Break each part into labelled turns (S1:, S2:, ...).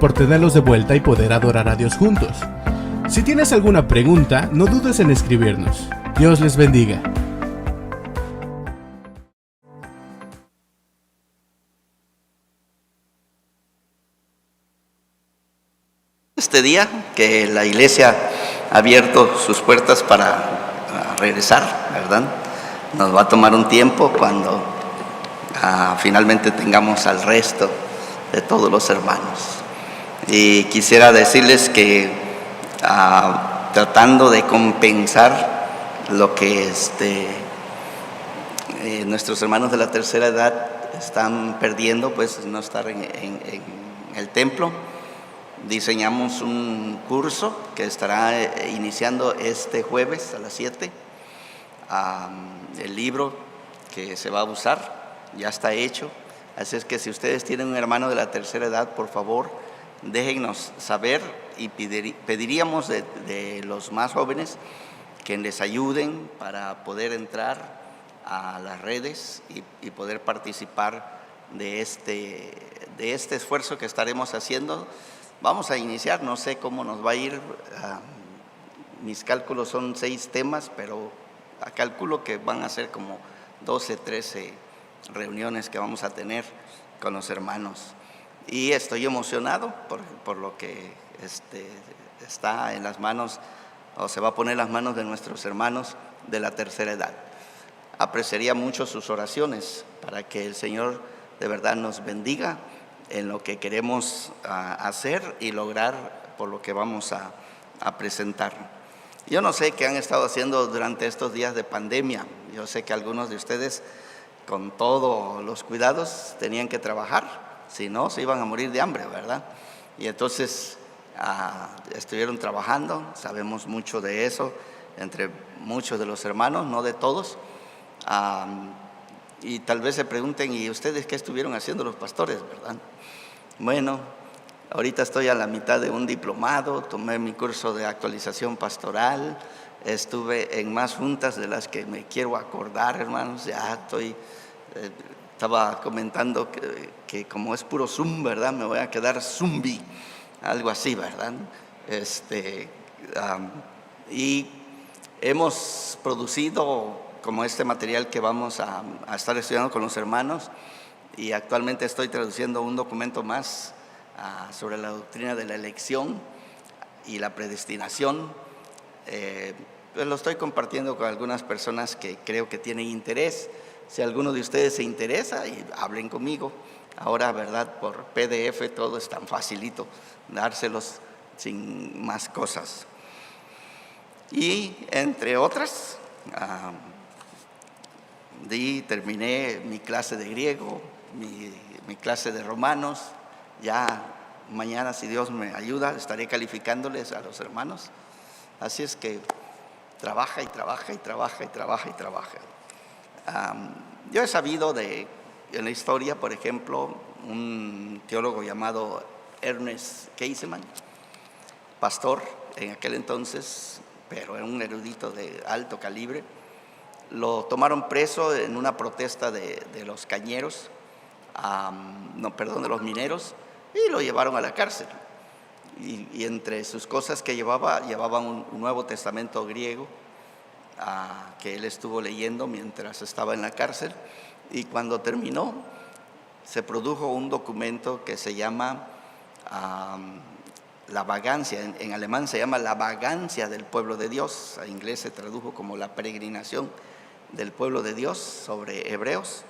S1: por tenerlos de vuelta y poder adorar a Dios juntos. Si tienes alguna pregunta, no dudes en escribirnos. Dios les bendiga.
S2: Este día que la iglesia ha abierto sus puertas para regresar, ¿verdad? Nos va a tomar un tiempo cuando finalmente tengamos al resto de todos los hermanos. Y quisiera decirles que tratando de compensar lo que nuestros hermanos de la tercera edad están perdiendo, pues no estar en el templo, diseñamos un curso que estará iniciando este jueves a las 7. El libro que se va a usar ya está hecho, así es que si ustedes tienen un hermano de la tercera edad, por favor, déjennos saber y pediríamos de los más jóvenes que les ayuden para poder entrar a las redes y poder participar de este esfuerzo que estaremos haciendo. Vamos a iniciar, no sé cómo nos va a ir, mis cálculos son 6 temas, pero calculo que van a ser como 12, 13 reuniones que vamos a tener con los hermanos. Y estoy emocionado por lo que está en las manos, o se va a poner en las manos de nuestros hermanos de la tercera edad. Apreciaría mucho sus oraciones para que el Señor de verdad nos bendiga en lo que queremos hacer y lograr por lo que vamos a presentar. Yo no sé qué han estado haciendo durante estos días de pandemia. Yo sé que algunos de ustedes, con todos los cuidados, tenían que trabajar, si no se iban a morir de hambre, ¿verdad? Y entonces estuvieron trabajando, sabemos mucho de eso, entre muchos de los hermanos, no de todos. Y tal vez se pregunten, ¿y ustedes qué estuvieron haciendo los pastores, verdad? Bueno, ahorita estoy a la mitad de un diplomado, tomé mi curso de actualización pastoral, estuve en más juntas de las que me quiero acordar, hermanos, estaba comentando que como es puro Zoom, ¿verdad? Me voy a quedar zumbi, algo así, ¿verdad? Y hemos producido como este material que vamos a estar estudiando con los hermanos, y actualmente estoy traduciendo un documento más sobre la doctrina de la elección y la predestinación. Pues lo estoy compartiendo con algunas personas que creo que tienen interés. Si alguno de ustedes se interesa, hablen conmigo. Ahora, ¿verdad? Por PDF todo es tan facilito dárselos sin más cosas. Y entre otras, terminé mi clase de griego, mi clase de romanos. Ya mañana, si Dios me ayuda, estaré calificándoles a los hermanos. Así es que trabaja. Yo he sabido en la historia, por ejemplo, un teólogo llamado Ernest Käsemann, pastor en aquel entonces, pero era un erudito de alto calibre. Lo tomaron preso en una protesta de los cañeros, de los mineros, y lo llevaron a la cárcel. Y entre sus cosas que llevaba un Nuevo Testamento griego que él estuvo leyendo mientras estaba en la cárcel, y cuando terminó se produjo un documento que se llama La vagancia, en alemán se llama La vagancia del pueblo de Dios, en inglés se tradujo como La peregrinación del pueblo de Dios sobre Hebreos.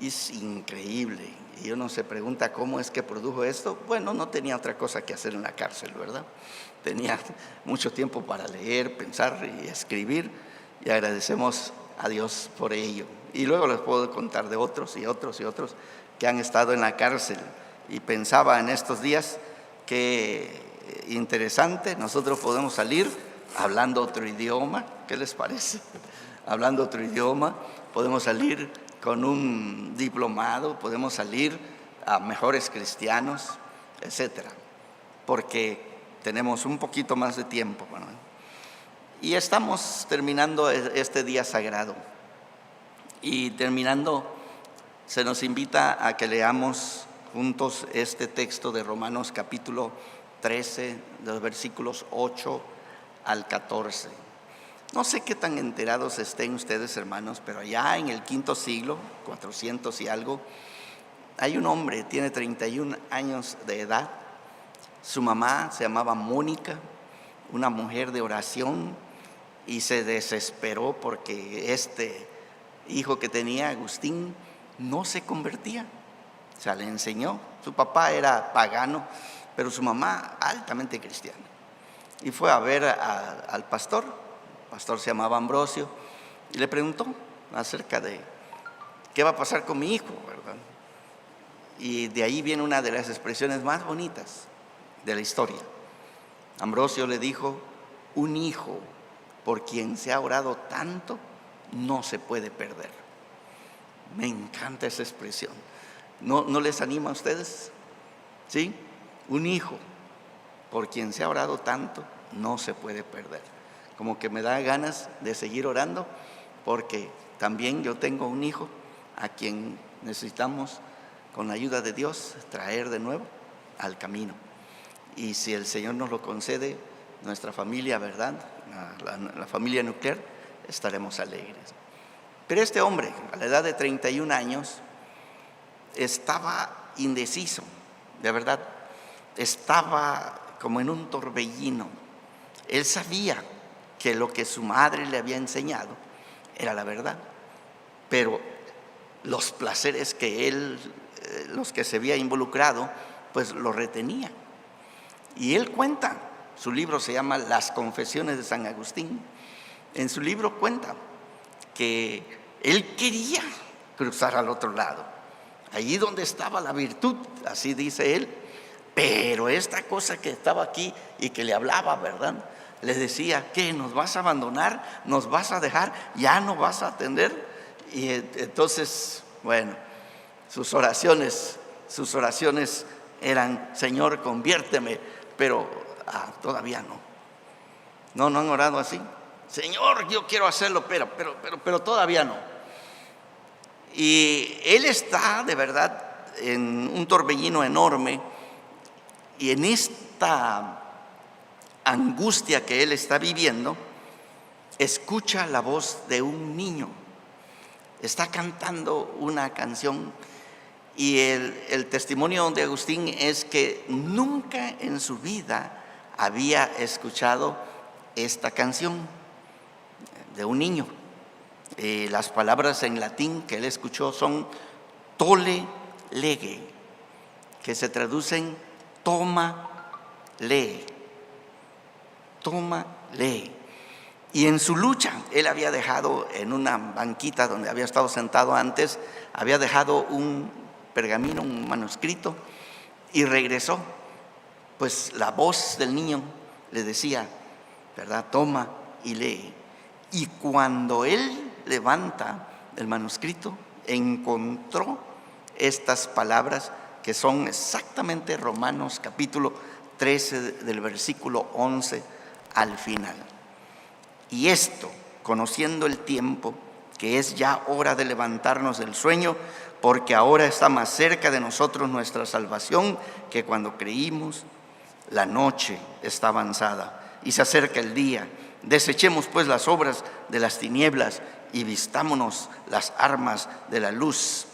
S2: Es increíble, y uno se pregunta cómo es que produjo esto. Bueno, no tenía otra cosa que hacer en la cárcel, ¿verdad? Tenía mucho tiempo para leer, pensar y escribir, y agradecemos a Dios por ello. Y luego les puedo contar de otros que han estado en la cárcel, y pensaba en estos días que interesante, nosotros podemos salir hablando otro idioma. ¿Qué les parece? Hablando otro idioma, podemos salir con un diplomado, podemos salir a mejores cristianos, etcétera, porque tenemos un poquito más de tiempo, ¿no? Y estamos terminando este día sagrado, y terminando se nos invita a que leamos juntos este texto de Romanos capítulo 13, de los versículos 8 al 14. No sé qué tan enterados estén ustedes, hermanos, pero allá en el quinto siglo, 400 y algo, hay un hombre, tiene 31 años de edad. Su mamá se llamaba Mónica, una mujer de oración, y se desesperó porque este hijo que tenía, Agustín, no se convertía. O sea, le enseñó. Su papá era pagano, pero su mamá altamente cristiana. Y fue a ver al pastor. El pastor se llamaba Ambrosio y le preguntó acerca de qué va a pasar con mi hijo, ¿verdad? Y de ahí viene una de las expresiones más bonitas de la historia. Ambrosio le dijo: un hijo por quien se ha orado tanto no se puede perder. Me encanta esa expresión. ¿No les anima a ustedes? ¿Sí? Un hijo por quien se ha orado tanto no se puede perder. Como que me da ganas de seguir orando, porque también yo tengo un hijo a quien necesitamos, con la ayuda de Dios, traer de nuevo al camino. Y si el Señor nos lo concede, nuestra familia, ¿verdad?, la familia nuclear, estaremos alegres. Pero este hombre, a la edad de 31 años, estaba indeciso, de verdad. Estaba como en un torbellino. Él sabía que lo que su madre le había enseñado era la verdad, pero los placeres que él, los que se había involucrado, pues lo retenía. Y él cuenta, su libro se llama Las Confesiones de San Agustín. En su libro cuenta que él quería cruzar al otro lado, allí donde estaba la virtud, así dice él. Pero esta cosa que estaba aquí y que le hablaba, ¿verdad?, le decía: ¿qué? ¿Nos vas a abandonar? ¿Nos vas a dejar? ¿Ya no vas a atender? Y entonces, bueno, sus oraciones eran: Señor, conviérteme. Pero todavía no han orado así. Señor, yo quiero hacerlo, pero todavía no. Y él está de verdad en un torbellino enorme, y en esta angustia que él está viviendo, escucha la voz de un niño. Está cantando una canción, y el testimonio de Agustín es que nunca en su vida había escuchado esta canción de un niño. Las palabras en latín que él escuchó son tolle lege, que se traducen toma, lee. Toma, lee. Y en su lucha, él había dejado en una banquita donde había estado sentado antes, había dejado un pergamino, un manuscrito, y regresó. Pues la voz del niño le decía, ¿verdad?, toma y lee. Y cuando él levanta el manuscrito, encontró estas palabras que son exactamente Romanos capítulo 13 del versículo 11 al final. Y esto, conociendo el tiempo, que es ya hora de levantarnos del sueño, porque ahora está más cerca de nosotros nuestra salvación que cuando creímos. La noche está avanzada y se acerca el día. Desechemos pues las obras de las tinieblas y vistámonos las armas de la luz.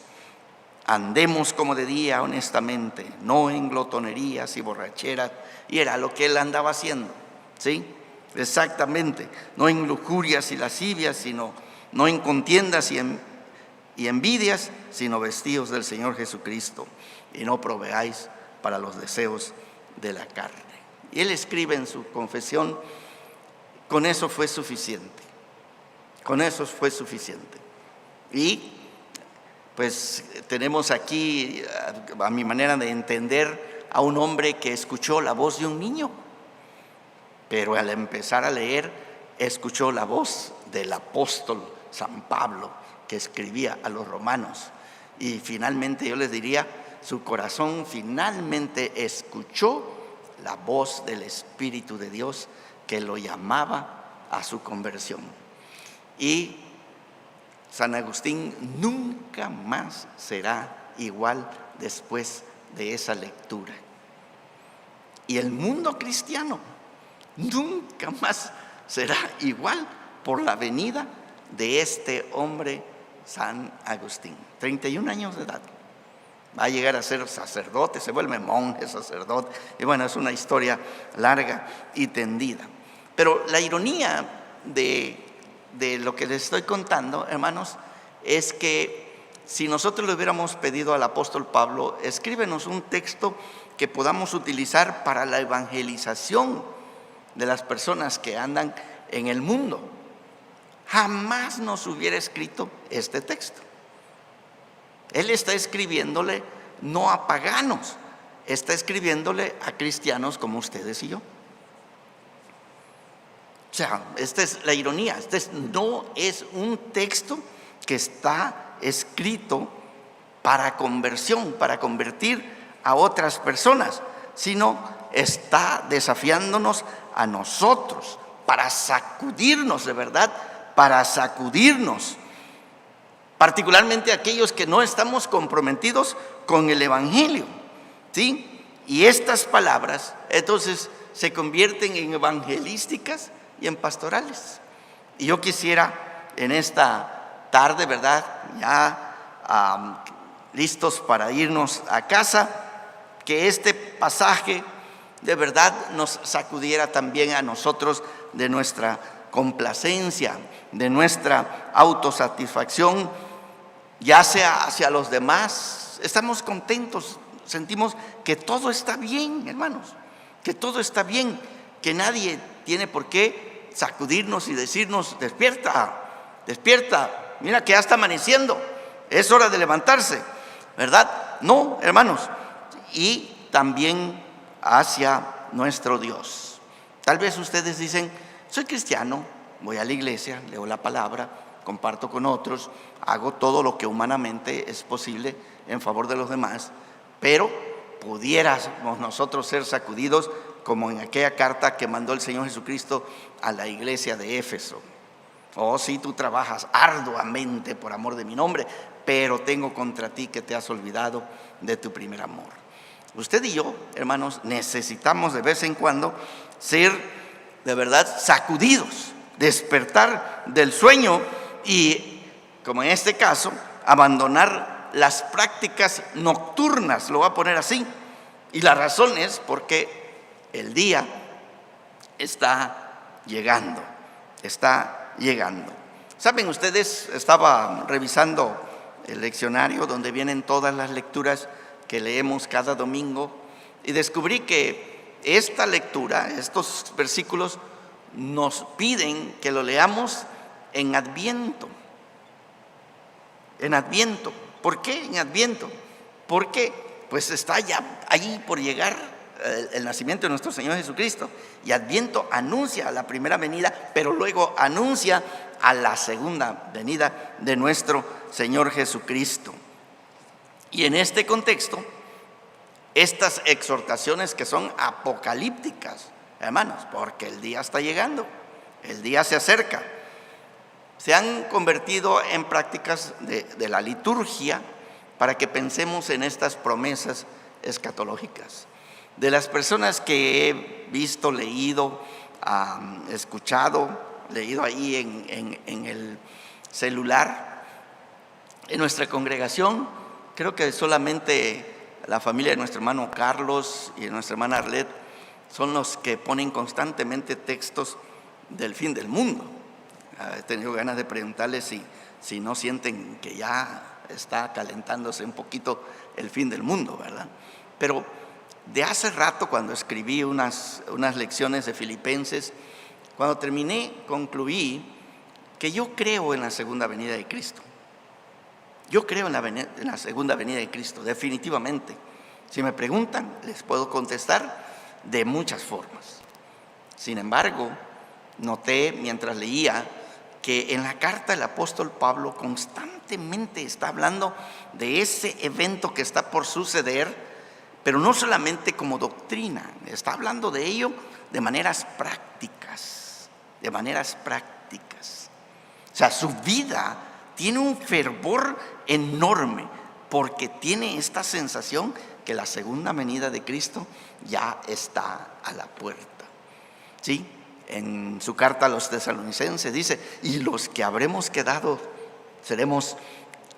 S2: Andemos como de día honestamente, no en glotonerías y borracheras. Y era lo que él andaba haciendo, ¿sí? Exactamente. No en lujurias y lascivias, sino no en contiendas y envidias, sino vestidos del Señor Jesucristo, y no proveáis para los deseos de la carne. Y él escribe en su confesión: con eso fue suficiente. Con eso fue suficiente. Y pues tenemos aquí, a mi manera de entender, a un hombre que escuchó la voz de un niño, pero al empezar a leer, escuchó la voz del apóstol San Pablo, que escribía a los romanos. Y finalmente, yo les diría, su corazón finalmente escuchó la voz del Espíritu de Dios que lo llamaba a su conversión. Y San Agustín nunca más será igual después de esa lectura. Y el mundo cristiano nunca más será igual por la venida de este hombre, San Agustín. 31 años de edad. Va a llegar a ser sacerdote, se vuelve monje, sacerdote. Y bueno, es una historia larga y tendida. Pero la ironía de lo que les estoy contando, hermanos, es que si nosotros le hubiéramos pedido al apóstol Pablo, escríbenos un texto que podamos utilizar para la evangelización de las personas que andan en el mundo, jamás nos hubiera escrito este texto. Él está escribiéndole no a paganos, está escribiéndole a cristianos como ustedes y yo. O sea, esta es la ironía. No es un texto que está escrito para conversión, para convertir a otras personas, sino está desafiándonos a nosotros para sacudirnos, de verdad, para sacudirnos, particularmente aquellos que no estamos comprometidos con el Evangelio, ¿sí? Y estas palabras entonces se convierten en evangelísticas y en pastorales. Y yo quisiera en esta tarde, ¿verdad?, ya listos para irnos a casa, que este pasaje de verdad nos sacudiera también a nosotros de nuestra complacencia, de nuestra autosatisfacción, ya sea hacia los demás. Estamos contentos, sentimos que todo está bien, hermanos, que todo está bien, que nadie tiene por qué sacudirnos y decirnos: despierta, despierta, mira que ya está amaneciendo, es hora de levantarse, ¿verdad? No, hermanos. Y también hacia nuestro Dios. Tal vez ustedes dicen: soy cristiano, voy a la iglesia, leo la palabra, comparto con otros, hago todo lo que humanamente es posible en favor de los demás, pero pudiéramos nosotros ser sacudidos como en aquella carta que mandó el Señor Jesucristo a la iglesia de Éfeso. Oh, sí, tú trabajas arduamente por amor de mi nombre, pero tengo contra ti que te has olvidado de tu primer amor. Usted y yo, hermanos, necesitamos de vez en cuando ser de verdad sacudidos, despertar del sueño y, como en este caso, abandonar las prácticas nocturnas, lo voy a poner así. Y la razón es porque el día está llegando, está llegando. Saben ustedes, estaba revisando el leccionario donde vienen todas las lecturas que leemos cada domingo y descubrí que esta lectura, estos versículos, nos piden que lo leamos en Adviento. En Adviento. ¿Por qué en Adviento? Porque pues está ya ahí por llegar el nacimiento de nuestro Señor Jesucristo, y Adviento anuncia la primera venida, pero luego anuncia a la segunda venida de nuestro Señor Jesucristo. Y en este contexto, estas exhortaciones que son apocalípticas, hermanos, porque el día está llegando, el día se acerca, se han convertido en prácticas de la liturgia para que pensemos en estas promesas escatológicas. De las personas que he visto, leído, escuchado, leído ahí en el celular, en nuestra congregación, creo que solamente la familia de nuestro hermano Carlos y de nuestra hermana Arlet son los que ponen constantemente textos del fin del mundo. He tenido ganas de preguntarles si no sienten que ya está calentándose un poquito el fin del mundo, ¿verdad? Pero de hace rato, cuando escribí unas lecciones de Filipenses, cuando terminé, concluí que yo creo en la segunda venida de Cristo. Yo creo en la segunda venida de Cristo, definitivamente. Si me preguntan, les puedo contestar de muchas formas. Sin embargo, noté mientras leía que en la carta del apóstol Pablo constantemente está hablando de ese evento que está por suceder, pero no solamente como doctrina, está hablando de ello de maneras prácticas, de maneras prácticas. O sea, su vida tiene un fervor enorme porque tiene esta sensación que la segunda venida de Cristo ya está a la puerta. ¿Sí? En su carta a los tesalonicenses dice: y los que habremos quedado seremos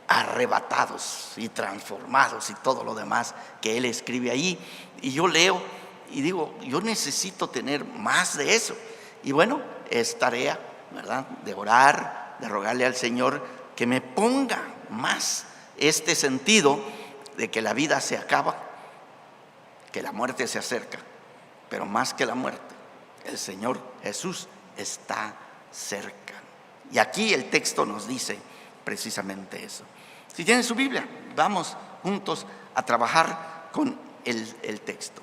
S2: arrebatados y transformados, y todo lo demás que él escribe ahí. Y yo leo y digo, yo necesito tener más de eso. Y bueno, es tarea, ¿verdad?, de orar, de rogarle al Señor que me ponga más este sentido de que la vida se acaba, que la muerte se acerca, pero más que la muerte, el Señor Jesús está cerca. Y aquí el texto nos dice precisamente eso. Si tienen su Biblia, vamos juntos a trabajar con el texto.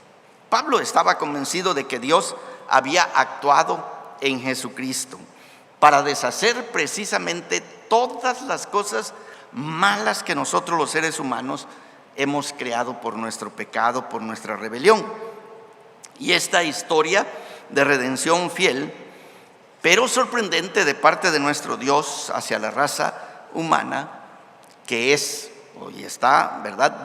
S2: Pablo estaba convencido de que Dios había actuado en Jesucristo para deshacer precisamente todas las cosas malas que nosotros los seres humanos hemos creado por nuestro pecado, por nuestra rebelión. Y esta historia de redención fiel, pero sorprendente de parte de nuestro Dios hacia la raza humana, que es, hoy está, ¿verdad?,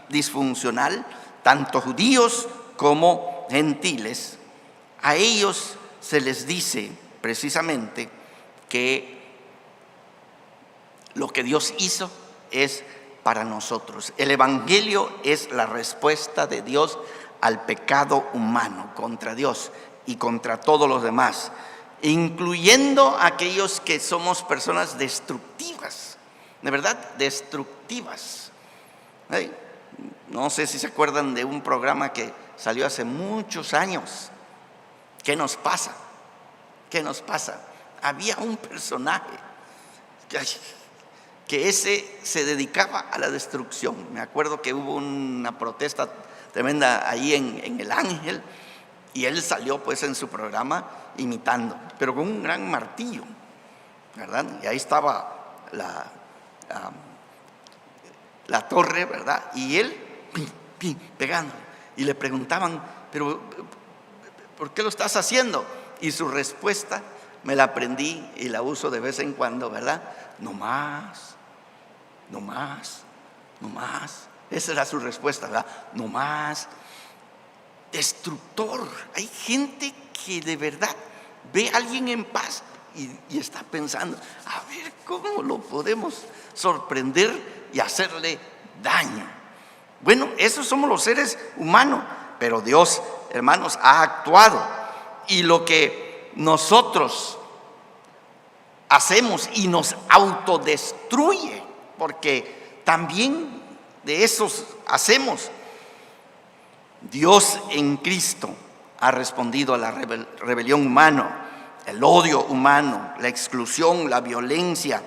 S2: disfuncional, tanto judíos como gentiles. A ellos se les dice precisamente que lo que Dios hizo es para nosotros. El evangelio es la respuesta de Dios al pecado humano, contra Dios y contra todos los demás, incluyendo aquellos que somos personas destructivas, de verdad, destructivas. No sé si se acuerdan de un programa que salió hace muchos años. ¿Qué nos pasa? ¿Qué nos pasa? Había un personaje que ese se dedicaba a la destrucción. Me acuerdo que hubo una protesta tremenda ahí en El Ángel, y él salió pues en su programa imitando, pero con un gran martillo, ¿verdad? Y ahí estaba la torre, ¿verdad? Y él pegando. Y le preguntaban, pero ¿por qué lo estás haciendo? Y su respuesta me la aprendí y la uso de vez en cuando, ¿verdad? No más, no más, no más. Esa era su respuesta, ¿verdad? No más. Destructor. Hay gente que de verdad ve a alguien en paz y está pensando, a ver cómo lo podemos sorprender y hacerle daño. Bueno, esos somos los seres humanos, pero Dios, hermanos, ha actuado, y lo que nosotros hacemos y nos autodestruye, porque también de esos hacemos. Dios en Cristo ha respondido a la rebelión humana, el odio humano, la exclusión, la violencia.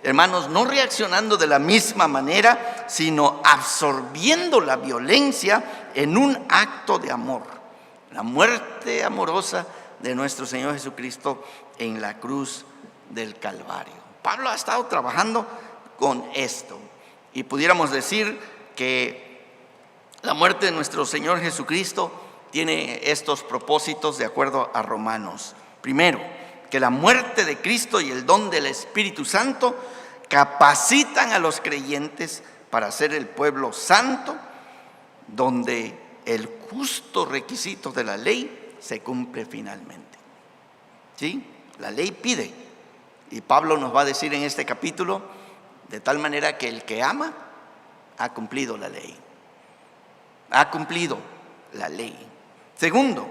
S2: Hermanos, no reaccionando de la misma manera, sino absorbiendo la violencia en un acto de amor. La muerte amorosa de nuestro Señor Jesucristo en la cruz del Calvario. Pablo ha estado trabajando con esto, y pudiéramos decir que la muerte de nuestro Señor Jesucristo tiene estos propósitos de acuerdo a Romanos. Primero, que la muerte de Cristo y el don del Espíritu Santo capacitan a los creyentes para ser el pueblo santo, donde el justo requisito de la ley se cumple finalmente. ¿Sí? La ley pide, y Pablo nos va a decir en este capítulo, de tal manera que el que ama ha cumplido la ley. Ha cumplido la ley. Segundo,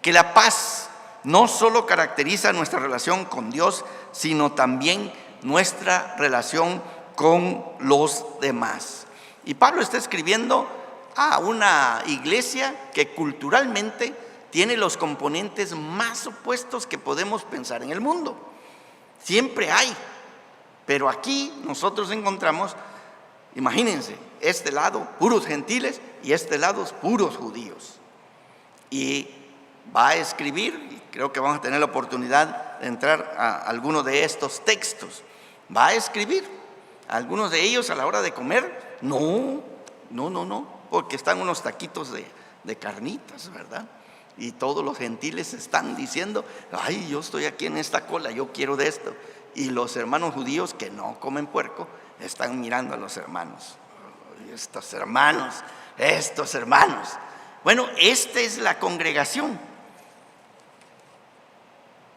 S2: que la paz no solo caracteriza nuestra relación con Dios, sino también nuestra relación con los demás. Y Pablo está escribiendo a una iglesia que culturalmente tiene los componentes más opuestos que podemos pensar en el mundo. Siempre hay, pero aquí nosotros encontramos, imagínense, este lado puros gentiles y este lado puros judíos. Y va a escribir, y creo que vamos a tener la oportunidad de entrar a alguno de estos textos. Va a escribir algunos de ellos a la hora de comer. No, porque están unos taquitos de carnitas, ¿verdad? Y todos los gentiles están diciendo, ay, yo estoy aquí en esta cola, yo quiero de esto. Y los hermanos judíos que no comen puerco están mirando a los hermanos. Estos hermanos estos hermanos. Bueno, esta es la congregación.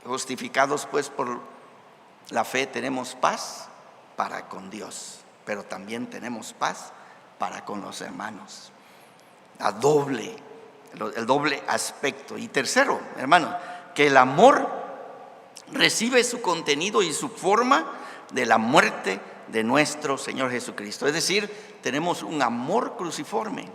S2: Justificados pues por la fe tenemos paz para con Dios, pero también tenemos paz para con los hermanos. El doble aspecto. Y tercero, hermanos, que el amor recibe su contenido y su forma de la muerte de nuestro Señor Jesucristo. Es decir, tenemos un amor cruciforme.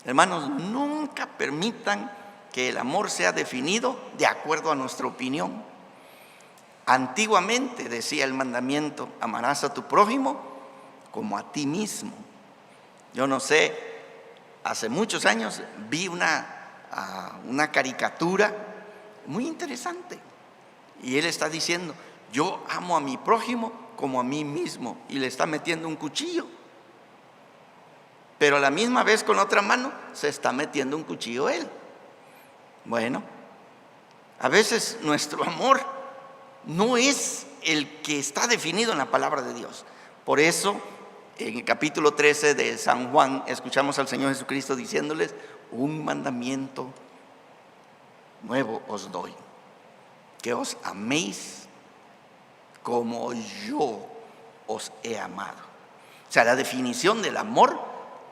S2: Hermanos, nunca permitan que el amor sea definido de acuerdo a nuestra opinión. Antiguamente decía el mandamiento: amarás a tu prójimo como a ti mismo. Yo no sé, hace muchos años vi una caricatura muy interesante, y él está diciendo: yo amo a mi prójimo como a mí mismo, y le está metiendo un cuchillo, pero a la misma vez con la otra mano se está metiendo un cuchillo él. Bueno, a veces nuestro amor no es el que está definido en la palabra de Dios. Por eso, en el capítulo 13 de San Juan, escuchamos al Señor Jesucristo diciéndoles: un mandamiento nuevo os doy, que os améis como yo os he amado. O sea, la definición del amor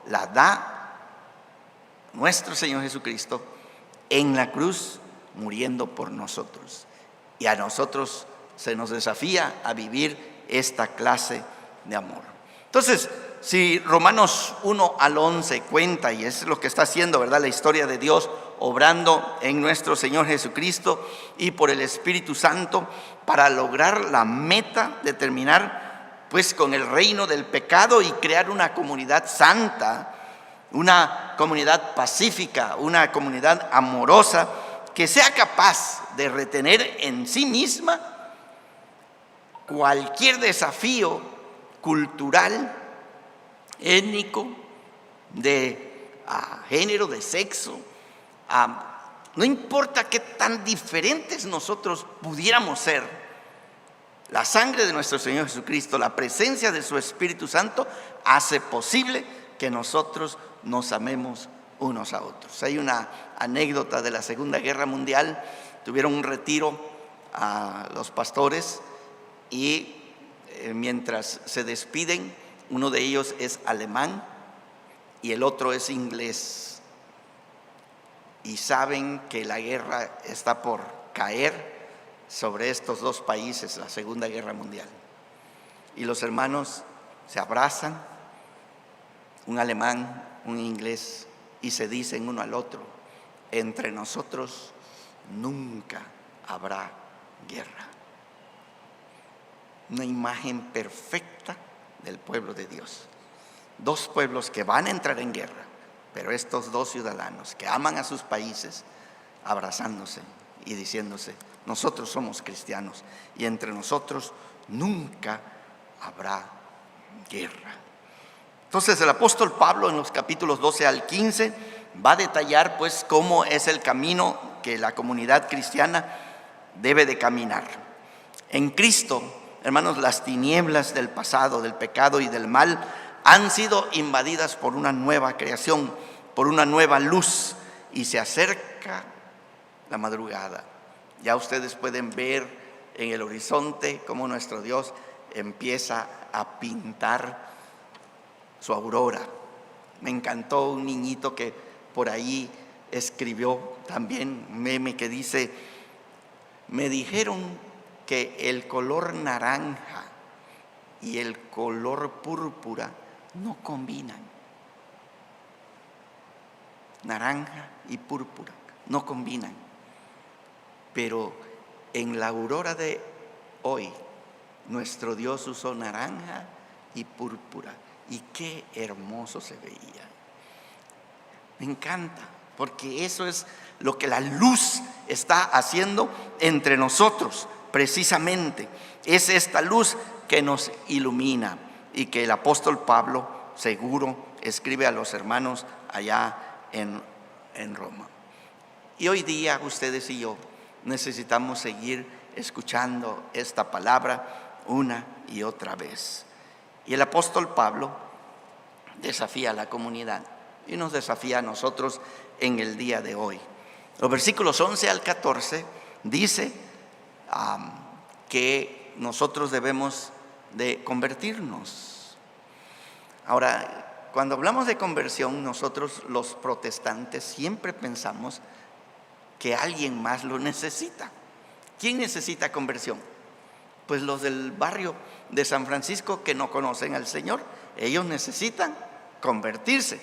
S2: la da nuestro Señor Jesucristo en la cruz, muriendo por nosotros. Y a nosotros se nos desafía a vivir esta clase de amor. Entonces, si Romanos 1 al 11 cuenta, y es lo que está haciendo, ¿verdad?, la historia de Dios obrando en nuestro Señor Jesucristo y por el Espíritu Santo para lograr la meta de terminar pues con el reino del pecado y crear una comunidad santa, una comunidad pacífica, una comunidad amorosa que sea capaz de retener en sí misma cualquier desafío cultural, étnico, de género, de sexo. No importa qué tan diferentes nosotros pudiéramos ser, la sangre de nuestro Señor Jesucristo, la presencia de su Espíritu Santo hace posible que nosotros nos amemos unos a otros. Hay una anécdota de la Segunda Guerra Mundial. Tuvieron un retiro a los pastores y mientras se despiden, uno de ellos es alemán y el otro es inglés. Y saben que la guerra está por caer sobre estos dos países, la Segunda Guerra Mundial. Y los hermanos se abrazan, un alemán, un inglés, y se dicen uno al otro: entre nosotros nunca habrá guerra. Una imagen perfecta del pueblo de Dios. Dos pueblos que van a entrar en guerra, pero estos dos ciudadanos que aman a sus países, abrazándose y diciéndose: nosotros somos cristianos y entre nosotros nunca habrá guerra. Entonces el apóstol Pablo en los capítulos 12 al 15 va a detallar pues cómo es el camino que la comunidad cristiana debe de caminar. En Cristo, hermanos, las tinieblas del pasado, del pecado y del mal han sido invadidas por una nueva creación, por una nueva luz, y se acerca la madrugada. Ya ustedes pueden ver en el horizonte cómo nuestro Dios empieza a pintar su aurora. Me encantó un niñito que por ahí escribió también un meme que dice: me dijeron que el color naranja y el color púrpura no combinan. Naranja y púrpura no combinan. Pero en la aurora de hoy, nuestro Dios usó naranja y púrpura. Y qué hermoso se veía. Me encanta, porque eso es lo que la luz está haciendo entre nosotros, precisamente. Es esta luz que nos ilumina y que el apóstol Pablo seguro escribe a los hermanos allá en Roma. Y hoy día ustedes y yo necesitamos seguir escuchando esta palabra una y otra vez. Y el apóstol Pablo desafía a la comunidad y nos desafía a nosotros en el día de hoy. Los versículos 11 al 14 dice que nosotros debemos de convertirnos. Ahora, cuando hablamos de conversión, nosotros los protestantes siempre pensamos que alguien más lo necesita. ¿Quién necesita conversión? Pues los del barrio de San Francisco que no conocen al Señor. Ellos necesitan convertirse.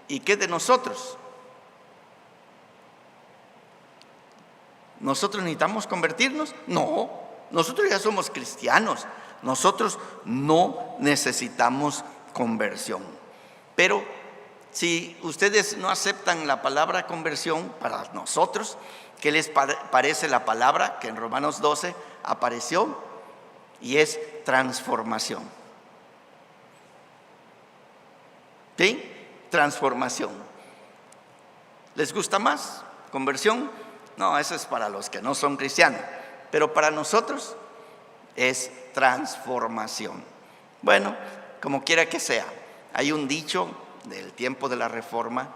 S2: ¿Y qué de nosotros? ¿Nosotros necesitamos convertirnos? No, nosotros ya somos cristianos. Nosotros no necesitamos conversión. Pero si ustedes no aceptan la palabra conversión para nosotros, ¿qué les parece la palabra que en Romanos 12 apareció? Y es transformación. ¿Sí? Transformación. ¿Les gusta más? ¿Conversión? No, eso es para los que no son cristianos. Pero para nosotros es transformación. Bueno, como quiera que sea, hay un dicho del tiempo de la Reforma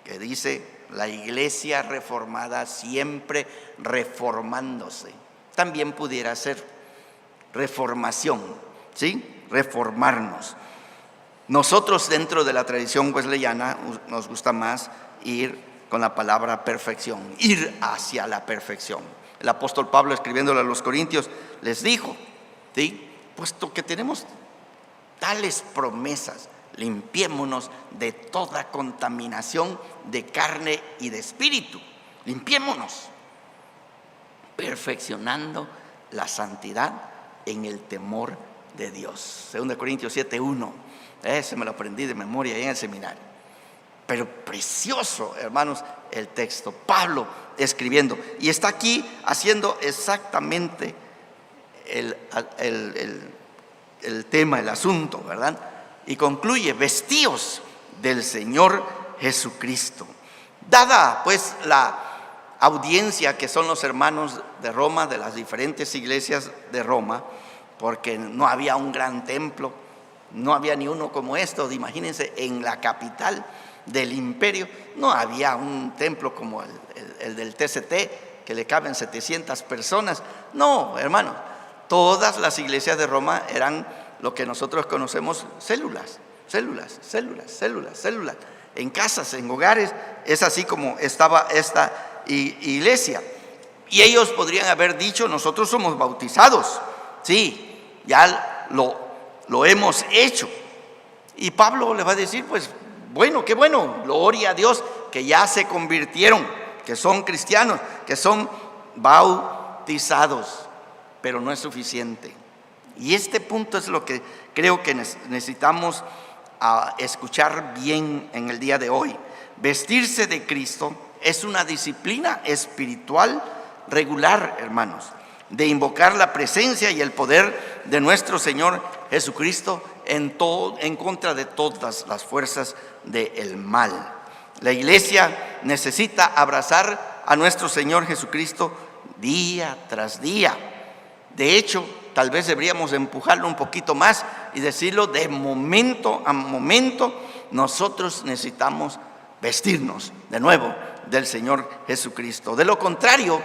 S2: que dice: la iglesia reformada siempre reformándose. También pudiera ser reformación, ¿sí? Reformarnos. Nosotros dentro de la tradición wesleyana nos gusta más ir con la palabra perfección, ir hacia la perfección. El apóstol Pablo, escribiéndole a los Corintios, les dijo, ¿sí? Puesto que tenemos tales promesas, limpiémonos de toda contaminación de carne y de espíritu. Limpiémonos, perfeccionando la santidad en el temor de Dios. 2 Corintios 7:1. Ese me lo aprendí de memoria ahí en el seminario. Pero precioso, hermanos, el texto. Pablo escribiendo. Y está aquí haciendo exactamente el tema, el asunto, ¿verdad? Y concluye: vestíos del Señor Jesucristo. Dada pues la audiencia que son los hermanos de Roma, de las diferentes iglesias de Roma, porque no había un gran templo, no había ni uno como esto. Imagínense, en la capital del imperio no había un templo como el del TCT, que le caben 700 personas. No, hermanos, todas las iglesias de Roma eran lo que nosotros conocemos células. En casas, en hogares, es así como estaba esta iglesia. Y ellos podrían haber dicho: nosotros somos bautizados, sí, ya lo hemos hecho. Y Pablo le va a decir: pues bueno, qué bueno, gloria a Dios que ya se convirtieron, que son cristianos, que son bautizados. Pero no es suficiente. Y este punto es lo que creo que necesitamos escuchar bien en el día de hoy. Vestirse de Cristo es una disciplina espiritual regular, hermanos, de invocar la presencia y el poder de nuestro Señor Jesucristo en contra de todas las fuerzas del mal. La iglesia necesita abrazar a nuestro Señor Jesucristo día tras día. De hecho, tal vez deberíamos empujarlo un poquito más y decirlo: de momento a momento nosotros necesitamos vestirnos de nuevo del Señor Jesucristo. De lo contrario,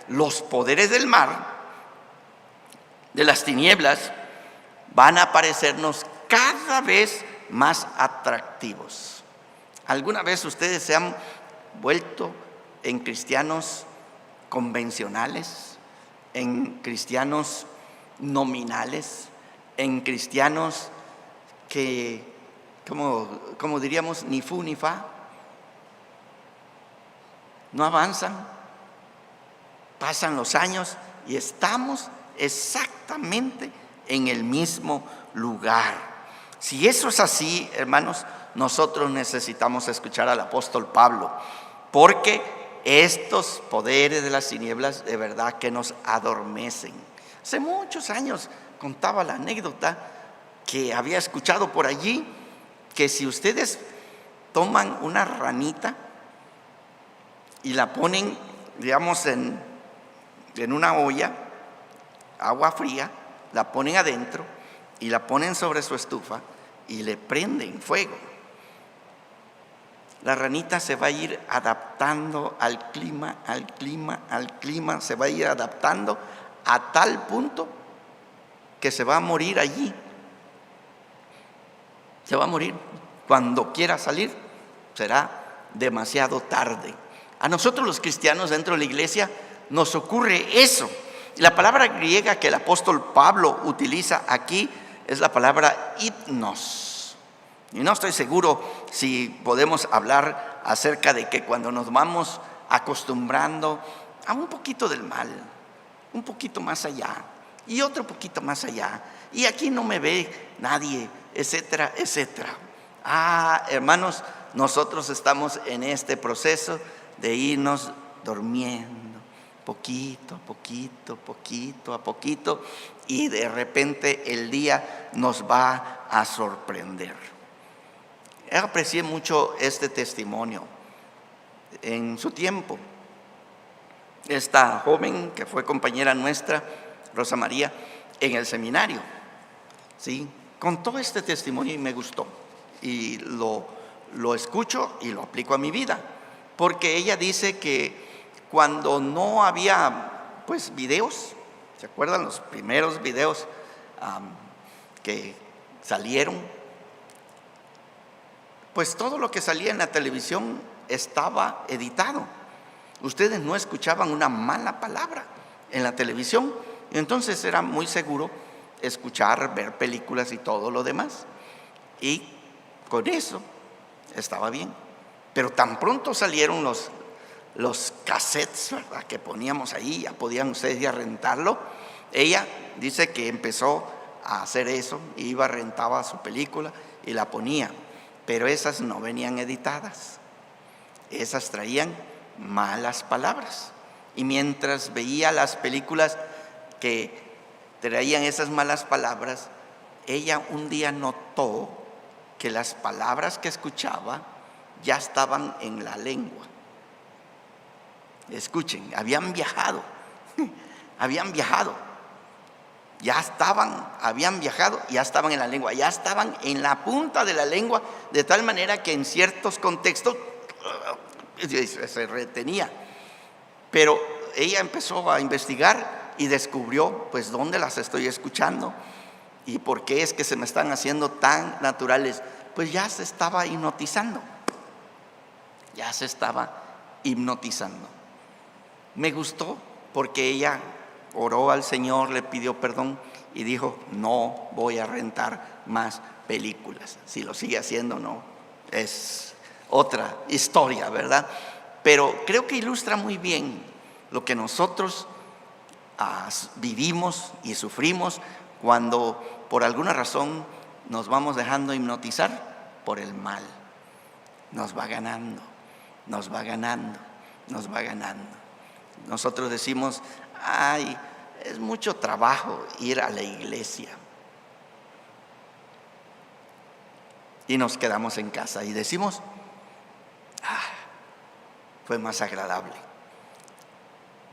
S2: los poderes del mar, de las tinieblas, van a parecernos cada vez más atractivos. ¿Alguna vez ustedes se han vuelto en cristianos convencionales, en cristianos nominales, en cristianos que, como diríamos, ni fu ni fa? No avanzan, pasan los años y estamos exactamente en el mismo lugar. Si eso es así, hermanos, nosotros necesitamos escuchar al apóstol Pablo, porque estos poderes de las tinieblas de verdad que nos adormecen. Hace muchos años contaba la anécdota que había escuchado por allí, que si ustedes toman una ranita y la ponen, digamos, en una olla, agua fría, la ponen adentro y la ponen sobre su estufa y le prenden fuego. la ranita se va a ir adaptando al clima, se va a ir adaptando a tal punto que se va a morir allí. Se va a morir. Cuando quiera salir, será demasiado tarde. A nosotros los cristianos dentro de la iglesia nos ocurre eso. La palabra griega que el apóstol Pablo utiliza aquí es la palabra hipnos. Y no estoy seguro si podemos hablar acerca de que cuando nos vamos acostumbrando a un poquito del mal, un poquito más allá y otro poquito más allá, y aquí no me ve nadie, etcétera, etcétera. Hermanos, nosotros estamos en este proceso de irnos durmiendo poquito a poquito, y de repente el día nos va a sorprender. Aprecié mucho este testimonio en su tiempo. Esta joven que fue compañera nuestra, Rosa María, en el seminario, ¿sí?, contó este testimonio y me gustó. Y lo escucho y lo aplico a mi vida. Porque ella dice que cuando no había videos, ¿se acuerdan los primeros videos que salieron? Pues todo lo que salía en la televisión estaba editado. Ustedes no escuchaban una mala palabra en la televisión, entonces era muy seguro escuchar, ver películas y todo lo demás. Y con eso estaba bien. Pero tan pronto salieron los cassettes, ¿verdad?, que poníamos ahí, ya podían ustedes ya rentarlo. Ella dice que empezó a hacer eso, rentaba su película y la ponía, pero esas no venían editadas, esas traían malas palabras. Y mientras veía las películas que traían esas malas palabras, ella un día notó que las palabras que escuchaba ya estaban en la lengua. Escuchen, habían viajado, ya estaban en la lengua, ya estaban en la punta de la lengua, de tal manera que en ciertos contextos se retenía. Pero ella empezó a investigar y descubrió dónde las estoy escuchando y por qué es que se me están haciendo tan naturales. Pues ya se estaba hipnotizando. Me gustó porque ella oró al Señor, le pidió perdón y dijo: no voy a rentar más películas. Si lo sigue haciendo, no, es otra historia, ¿verdad? Pero creo que ilustra muy bien lo que nosotros vivimos y sufrimos cuando por alguna razón nos vamos dejando hipnotizar por el mal. Nos va ganando. Nosotros decimos: es mucho trabajo ir a la iglesia. Y nos quedamos en casa y decimos: fue más agradable.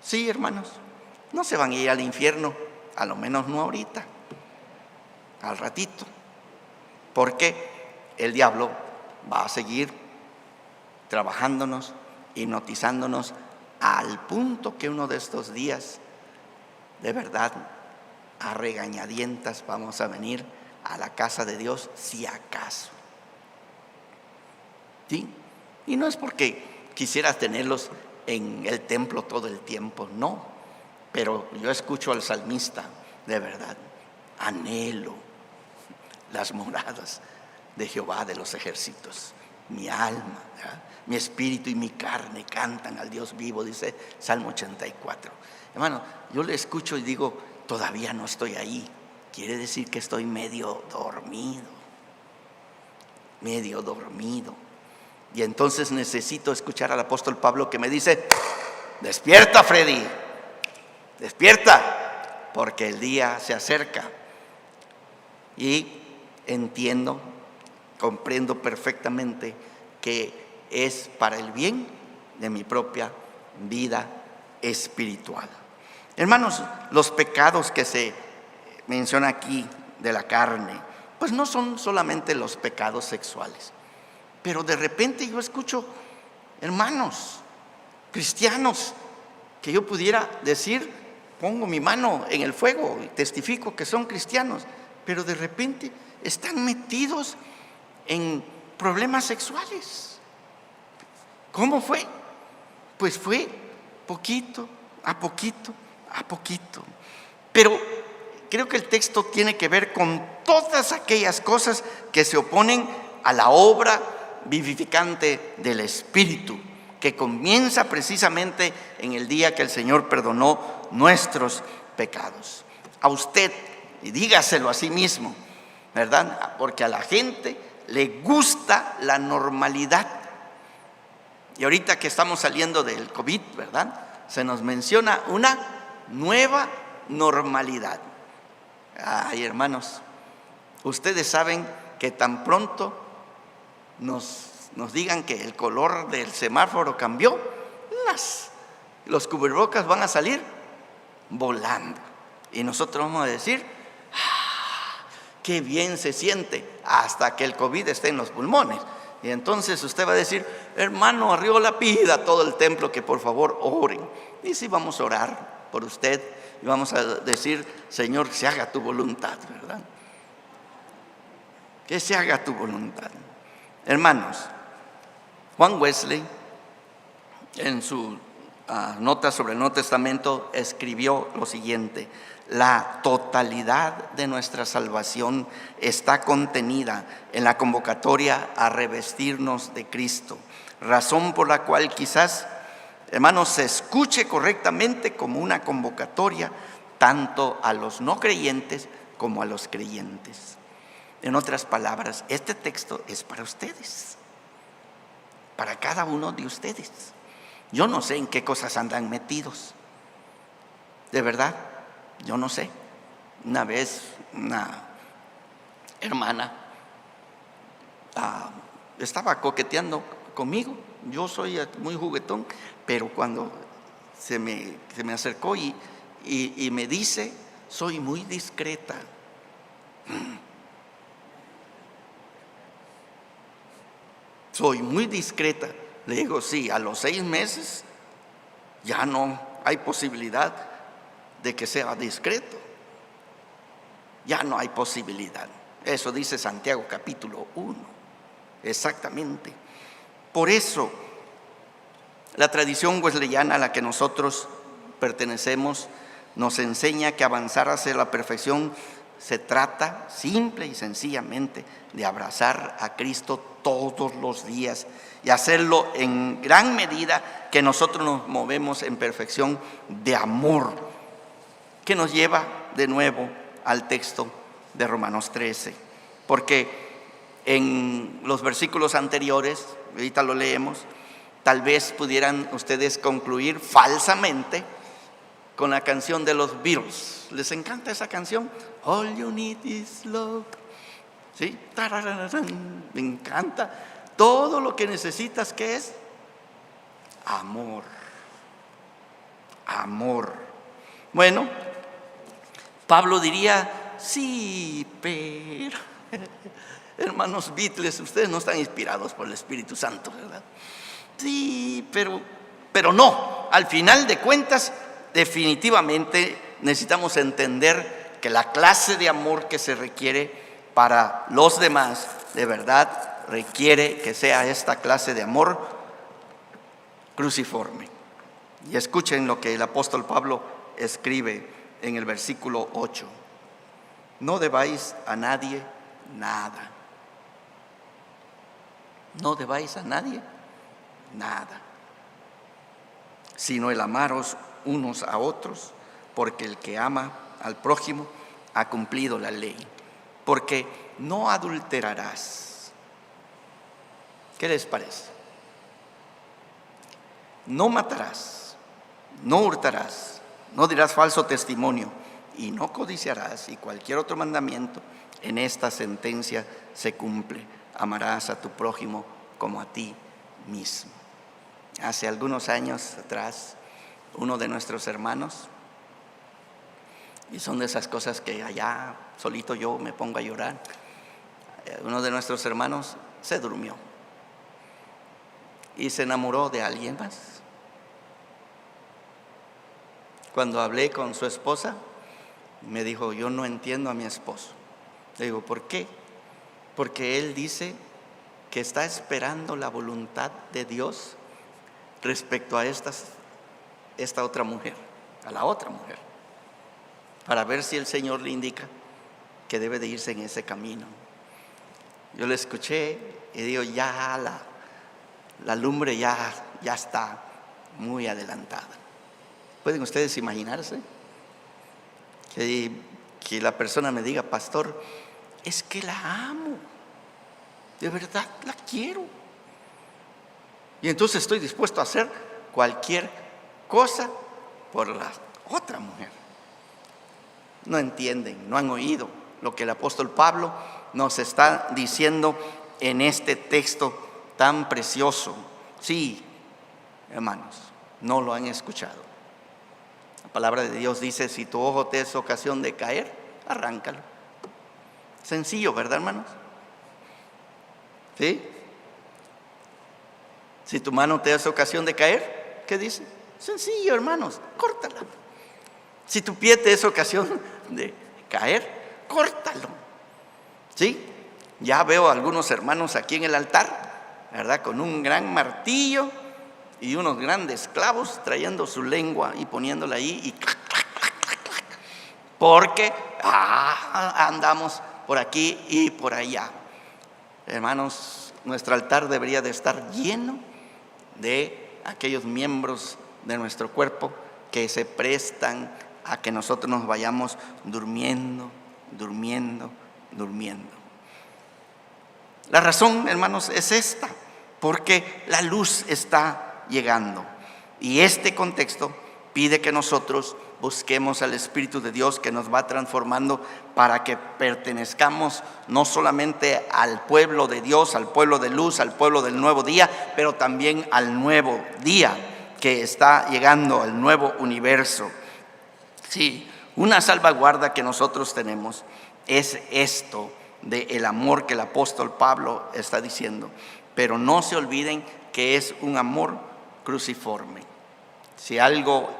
S2: Sí, hermanos, no se van a ir al infierno, a lo menos no ahorita, al ratito, porque el diablo va a seguir trabajándonos, hipnotizándonos, al punto que uno de estos días, de verdad, a regañadientas vamos a venir a la casa de Dios, si acaso. ¿Sí? Y no es porque quisiera tenerlos en el templo todo el tiempo, no. Pero yo escucho al salmista, de verdad, anhelo las moradas de Jehová de los ejércitos. Mi alma, ¿verdad?, mi espíritu y mi carne cantan al Dios vivo, dice Salmo 84. Hermano, yo le escucho y digo: todavía no estoy ahí. Quiere decir que estoy medio dormido. Y entonces necesito escuchar al apóstol Pablo que me dice: despierta, Freddy, despierta, porque el día se acerca. Y comprendo perfectamente que es para el bien de mi propia vida espiritual. Hermanos, los pecados que se menciona aquí de la carne, pues no son solamente los pecados sexuales. Pero de repente yo escucho hermanos cristianos que yo pudiera decir, pongo mi mano en el fuego y testifico que son cristianos, pero de repente están metidos en problemas sexuales. ¿Cómo fue? Pues fue poquito a poquito a poquito. Pero creo que el texto tiene que ver con todas aquellas cosas que se oponen a la obra vivificante del Espíritu, que comienza precisamente en el día que el Señor perdonó nuestros pecados. A usted, y dígaselo a sí mismo, ¿verdad? Porque a la gente le gusta la normalidad. Y ahorita que estamos saliendo del COVID, ¿verdad?, se nos menciona una nueva normalidad. Ay, hermanos, ustedes saben que tan pronto nos digan que el color del semáforo cambió, los cubrebocas van a salir volando. Y nosotros vamos a decir, qué bien se siente, hasta que el COVID esté en los pulmones. Y entonces usted va a decir, hermano, arriola, pida a todo el templo que por favor oren. Y sí, vamos a orar por usted y vamos a decir, Señor, que se haga tu voluntad, ¿verdad? Que se haga tu voluntad. Hermanos, Juan Wesley, en su nota sobre el Nuevo Testamento, escribió lo siguiente: la totalidad de nuestra salvación está contenida en la convocatoria a revestirnos de Cristo, razón por la cual quizás, hermanos, se escuche correctamente como una convocatoria tanto a los no creyentes como a los creyentes. En otras palabras, este texto es para ustedes, para cada uno de ustedes. Yo no sé en qué cosas andan metidos, de verdad, yo no sé. Una vez una hermana estaba coqueteando conmigo. Yo soy muy juguetón, pero cuando se me acercó y me dice, soy muy discreta. Soy muy discreta. Le digo, sí, a los 6 meses ya no hay posibilidad de que sea discreto. Ya no hay posibilidad. Eso dice Santiago capítulo 1. Exactamente. Por eso, la tradición wesleyana a la que nosotros pertenecemos nos enseña que avanzar hacia la perfección se trata simple y sencillamente de abrazar a Cristo todos los días y hacerlo en gran medida que nosotros nos movemos en perfección de amor, que nos lleva de nuevo al texto de Romanos 13, porque en los versículos anteriores, ahorita lo leemos, tal vez pudieran ustedes concluir falsamente con la canción de los Beatles. ¿Les encanta esa canción? All you need is love. ¿Sí? Me encanta. Todo lo que necesitas, ¿qué es? Amor. Amor. Bueno, Pablo diría, sí, pero hermanos Beatles, ustedes no están inspirados por el Espíritu Santo, ¿verdad? Sí, pero no. Al final de cuentas, definitivamente necesitamos entender que la clase de amor que se requiere para los demás, de verdad, requiere que sea esta clase de amor cruciforme. Y escuchen lo que el apóstol Pablo escribe en el versículo 8. No debáis a nadie nada. No debáis a nadie nada, sino el amaros unos a otros, porque el que ama al prójimo ha cumplido la ley. Porque no adulterarás. ¿Qué les parece? No matarás, no hurtarás, no dirás falso testimonio y no codiciarás, y cualquier otro mandamiento en esta sentencia se cumple: amarás a tu prójimo como a ti mismo. Hace algunos años atrás, uno de nuestros hermanos, y son de esas cosas que allá solito yo me pongo a llorar, uno de nuestros hermanos se durmió y se enamoró de alguien más. Cuando hablé con su esposa, me dijo: yo no entiendo a mi esposo. Le digo: ¿por qué? Porque él dice que está esperando la voluntad de Dios respecto a esta otra mujer, a la otra mujer, para ver si el Señor le indica que debe de irse en ese camino. Yo le escuché y digo: ya la lumbre ya está muy adelantada. ¿Pueden ustedes imaginarse que la persona me diga: pastor, es que la amo, de verdad la quiero, y entonces estoy dispuesto a hacer cualquier cosa por la otra mujer? No entienden, no han oído lo que el apóstol Pablo nos está diciendo en este texto tan precioso. Sí, hermanos, no lo han escuchado. La palabra de Dios dice: si tu ojo te es ocasión de caer, arráncalo. Sencillo, ¿verdad, hermanos? ¿Sí? Si tu mano te es ocasión de caer, ¿qué dice? Sencillo, hermanos, córtala. Si tu pie te es ocasión de caer, córtalo. ¿Sí? Ya veo a algunos hermanos aquí en el altar, ¿verdad?, con un gran martillo y unos grandes clavos, trayendo su lengua y poniéndola ahí, y porque andamos por aquí y por allá. Hermanos, nuestro altar debería de estar lleno de aquellos miembros de nuestro cuerpo que se prestan a que nosotros nos vayamos durmiendo. La razón, hermanos, es esta: porque la luz está llegando, y este contexto pide que nosotros busquemos al Espíritu de Dios, que nos va transformando para que pertenezcamos no solamente al pueblo de Dios, al pueblo de luz, al pueblo del nuevo día, pero también al nuevo día que está llegando, al nuevo universo. Sí, una salvaguarda que nosotros tenemos es esto del amor que el apóstol Pablo está diciendo. Pero no se olviden que es un amor cruciforme. Si algo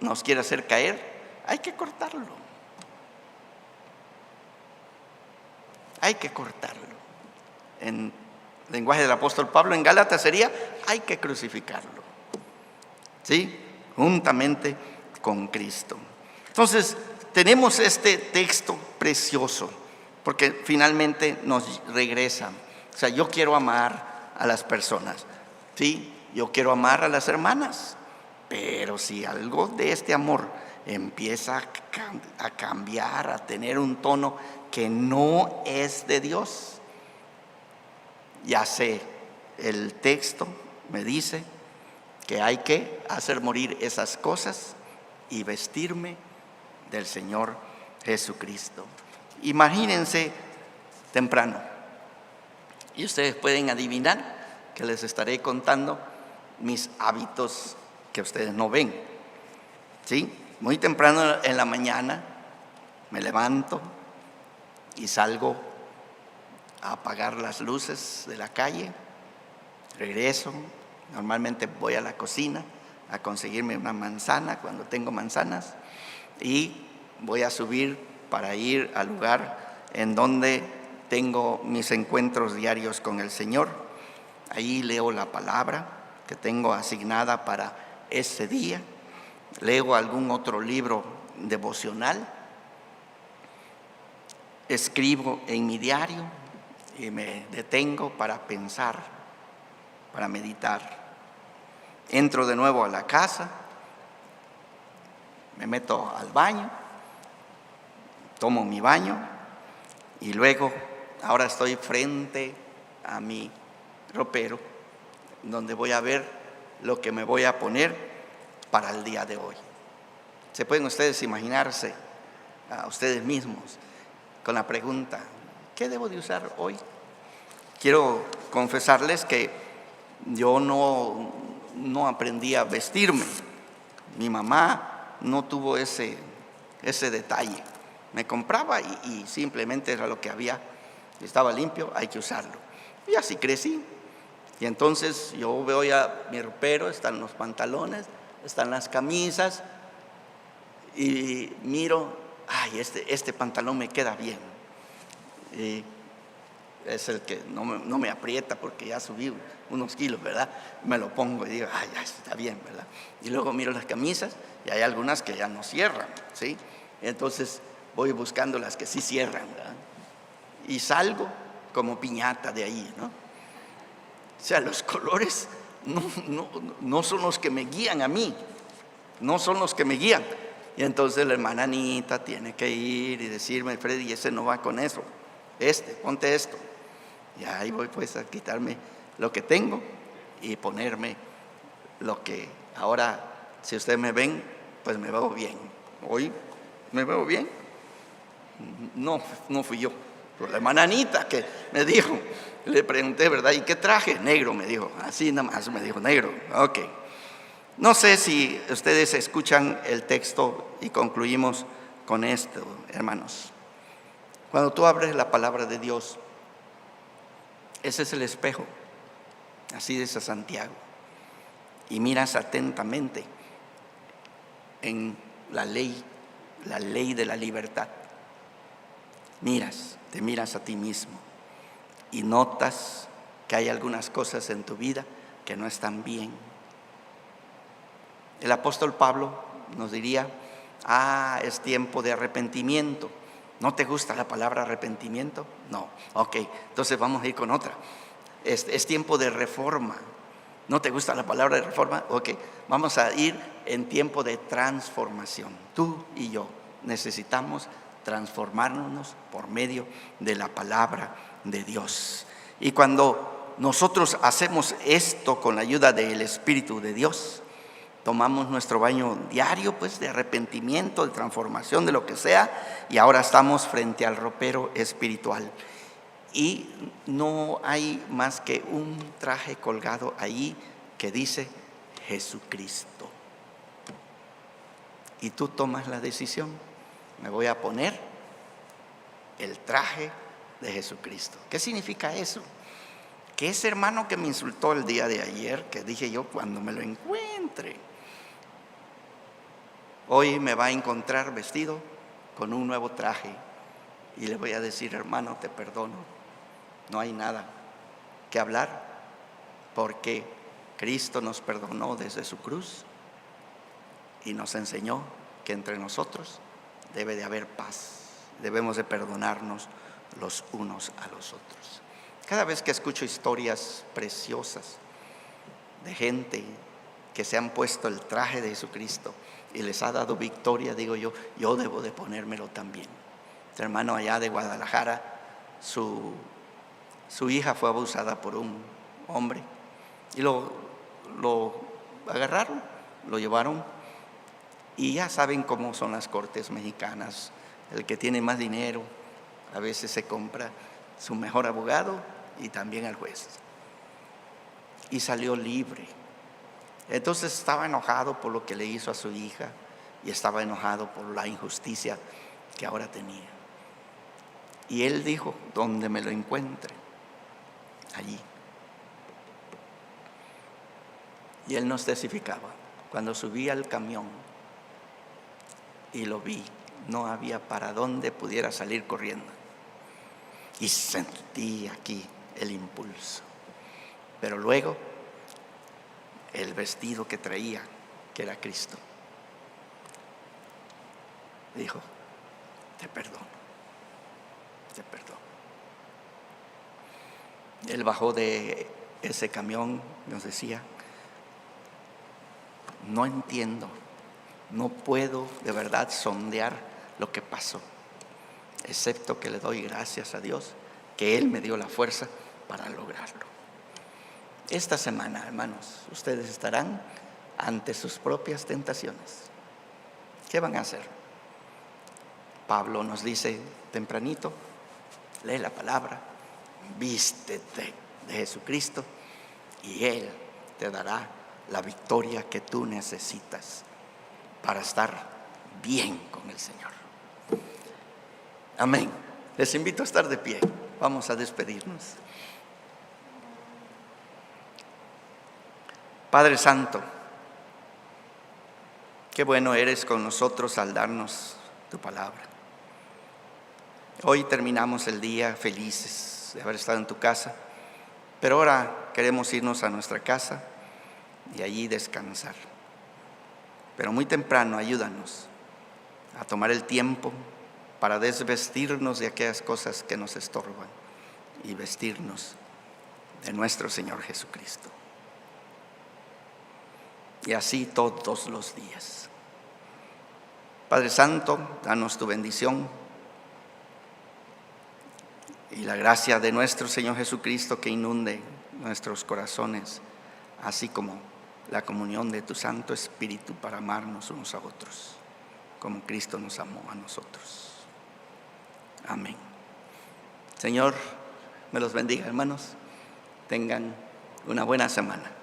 S2: nos quiere hacer caer, hay que cortarlo. Hay que cortarlo. En lenguaje del apóstol Pablo, en Gálatas sería: hay que crucificarlo. ¿Sí? Juntamente con Cristo. Entonces, tenemos este texto precioso, porque finalmente nos regresa. O sea, yo quiero amar a las personas, ¿sí? Yo quiero amar a las hermanas, pero si algo de este amor empieza a cambiar, a tener un tono que no es de Dios, ya sé, el texto me dice que hay que hacer morir esas cosas y vestirme del Señor Jesucristo. Imagínense temprano, y ustedes pueden adivinar que les estaré contando mis hábitos que ustedes no ven. ¿Sí? Muy temprano en la mañana me levanto y salgo a apagar las luces de la calle. Regreso, normalmente voy a la cocina a conseguirme una manzana cuando tengo manzanas, y voy a subir para ir al lugar en donde tengo mis encuentros diarios con el Señor. Ahí leo la palabra que tengo asignada para ese día, leo algún otro libro devocional, escribo en mi diario y me detengo para pensar, para meditar. Entro de nuevo a la casa, me meto al baño, tomo mi baño y luego ahora estoy frente a mi ropero, donde voy a ver lo que me voy a poner para el día de hoy. ¿Se pueden ustedes imaginarse a ustedes mismos con la pregunta: ¿qué debo de usar hoy? Quiero confesarles que yo no aprendí a vestirme. Mi mamá no tuvo ese detalle. Me compraba y simplemente era lo que había. Estaba limpio, hay que usarlo. Y así crecí. Y entonces yo veo ya mi ropero, están los pantalones, están las camisas, y miro, ay, este pantalón me queda bien. Y es el que no me aprieta porque ya subí unos kilos, ¿verdad? Me lo pongo y digo, ay, ya está bien, ¿verdad? Y luego miro las camisas y hay algunas que ya no cierran, ¿sí? Entonces voy buscando las que sí cierran, ¿verdad? Y salgo como piñata de ahí, ¿no? O sea, los colores no son los que me guían a mí, no son los que me guían. Y entonces la hermana Anita tiene que ir y decirme, Freddy, ese no va con eso, ponte esto. Y ahí voy pues a quitarme lo que tengo y ponerme lo que ahora, si ustedes me ven, pues me veo bien. Hoy me veo bien. No fui yo, pero la hermana Anita que me dijo, le pregunté, ¿verdad? ¿Y qué traje? Negro, me dijo, así nada más me dijo, negro, ok. No sé si ustedes escuchan el texto y concluimos con esto, hermanos. Cuando tú abres la palabra de Dios, ese es el espejo, así dice Santiago, y miras atentamente en la ley de la libertad. Te miras a ti mismo y notas que hay algunas cosas en tu vida que no están bien. El apóstol Pablo nos diría, es tiempo de arrepentimiento. ¿No te gusta la palabra arrepentimiento? No, ok, entonces vamos a ir con otra. Es tiempo de reforma. ¿No te gusta la palabra de reforma? Ok, vamos a ir en tiempo de transformación. Tú y yo necesitamos transformarnos por medio de la palabra de Dios. Y cuando nosotros hacemos esto con la ayuda del Espíritu de Dios, tomamos nuestro baño diario, pues, de arrepentimiento, de transformación, de lo que sea, y ahora estamos frente al ropero espiritual. Y no hay más que un traje colgado ahí que dice Jesucristo. Y tú tomas la decisión, me voy a poner el traje de Jesucristo. ¿Qué significa eso? Que ese hermano que me insultó el día de ayer, que dije yo, cuando me lo encuentre, hoy me va a encontrar vestido con un nuevo traje y le voy a decir, hermano, te perdono, no hay nada que hablar porque Cristo nos perdonó desde su cruz y nos enseñó que entre nosotros debe de haber paz, debemos de perdonarnos los unos a los otros. Cada vez que escucho historias preciosas de gente que se han puesto el traje de Jesucristo y les ha dado victoria, digo yo debo de ponérmelo también. Este hermano allá de Guadalajara, su hija fue abusada por un hombre y lo agarraron, lo llevaron, y ya saben cómo son las cortes mexicanas. El que tiene más dinero a veces se compra su mejor abogado y también al juez, y salió libre. Entonces estaba enojado por lo que le hizo a su hija y estaba enojado por la injusticia que ahora tenía. Y él dijo, donde me lo encuentre, allí. Y él nos testificaba, cuando subí al camión y lo vi, no había para dónde pudiera salir corriendo. Y sentí aquí el impulso. Pero luego, el vestido que traía, que era Cristo, dijo, te perdono. Él bajó de ese camión, nos decía, no entiendo, no puedo de verdad sondear lo que pasó, excepto que le doy gracias a Dios que Él me dio la fuerza para lograrlo. Esta semana, hermanos, ustedes estarán ante sus propias tentaciones. ¿Qué van a hacer? Pablo nos dice tempranito, lee la palabra, vístete de Jesucristo y Él te dará la victoria que tú necesitas para estar bien con el Señor. Amén. Les invito a estar de pie. Vamos a despedirnos. Padre Santo, qué bueno eres con nosotros al darnos tu palabra. Hoy terminamos el día felices de haber estado en tu casa, pero ahora queremos irnos a nuestra casa y allí descansar. Pero muy temprano ayúdanos a tomar el tiempo para desvestirnos de aquellas cosas que nos estorban y vestirnos de nuestro Señor Jesucristo. Y así todos los días. Padre Santo, danos tu bendición y la gracia de nuestro Señor Jesucristo que inunde nuestros corazones, así como la comunión de tu Santo Espíritu para amarnos unos a otros, como Cristo nos amó a nosotros. Amén. Señor, me los bendiga, hermanos. Tengan una buena semana.